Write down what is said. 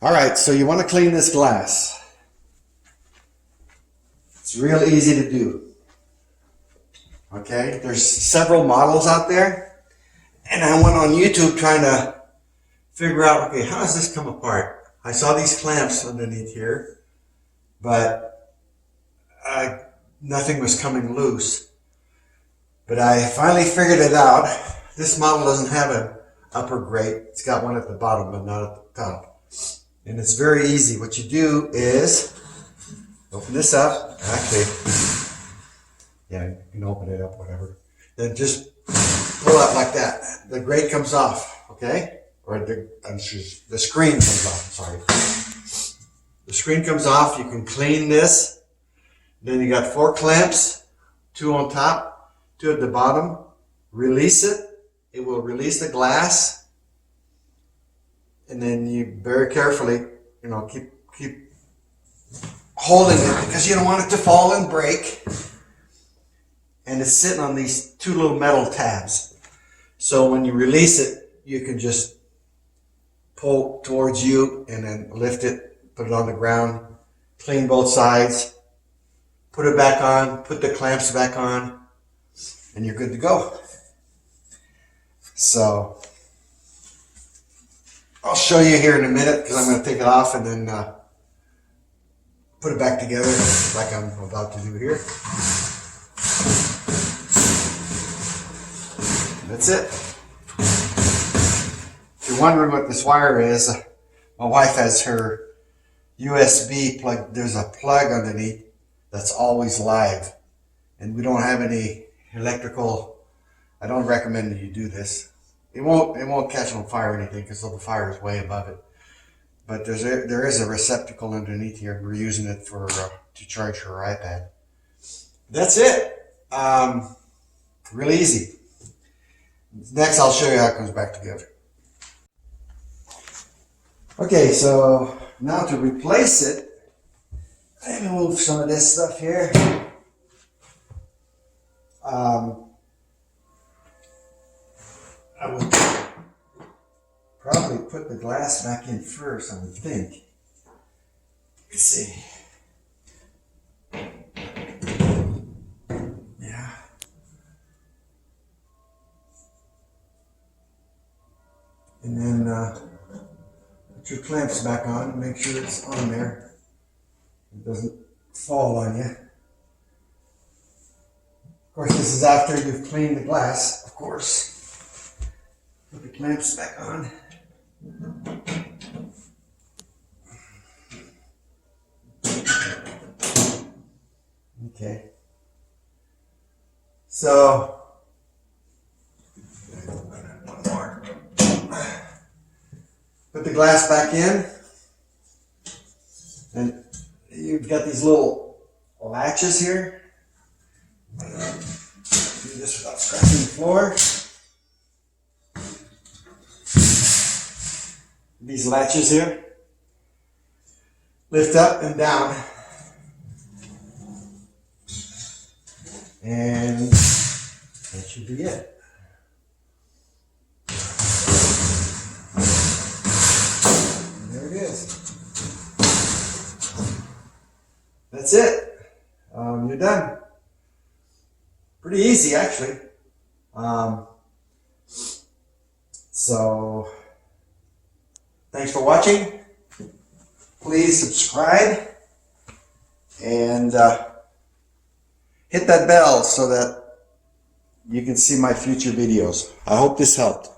Alright, so you want to clean this glass. It's real easy to do. Okay, there's several models out there, and I went on YouTube trying to figure out, okay, how does this come apart? I saw these clamps underneath here, but nothing was coming loose. But I finally figured it out. This model doesn't have an upper grate. It's got one at the bottom, but not at the top. And it's very easy. What you do is open this up. Actually, yeah, you can open it up, whatever. Then just pull out like that. The grate comes off, okay? Or the screen comes off, sorry. The screen comes off. You can clean this. Then you got 4 clamps, 2 on top, 2 at the bottom. Release it. It will release the glass. And then you very carefully, keep holding it because you don't want it to fall and break. And it's sitting on these 2 little metal tabs. So when you release it, you can just pull towards you and then lift it, put it on the ground, clean both sides, put it back on, put the clamps back on, and you're good to go. So I'll show you here in a minute because I'm going to take it off and then put it back together like I'm about to do here. That's it. If you're wondering what this wire is, my wife has her USB plug. There's a plug underneath that's always live. And we don't have any electrical. I don't recommend that you do this. It won't catch on fire or anything because the fire is way above it. But there is a receptacle underneath here. We're using it for to charge her iPad. That's it. Really easy. Next, I'll show you how it comes back together. Okay, so now to replace it, let me move some of this stuff here. I would probably put the glass back in first, I would think. Let's see. Yeah. And then put your clamps back on and make sure it's on there. It doesn't fall on you. Of course, this is after you've cleaned the glass, of course. Put the clamps back on. Okay. So, one more. Put the glass back in. And you've got these little latches here. Do this without scratching the floor. These latches here, lift up and down, and that should be it. And there it is. That's it. You're done. Pretty easy, actually. So. Thanks for watching. Please subscribe and hit that bell so that you can see my future videos. I hope this helped.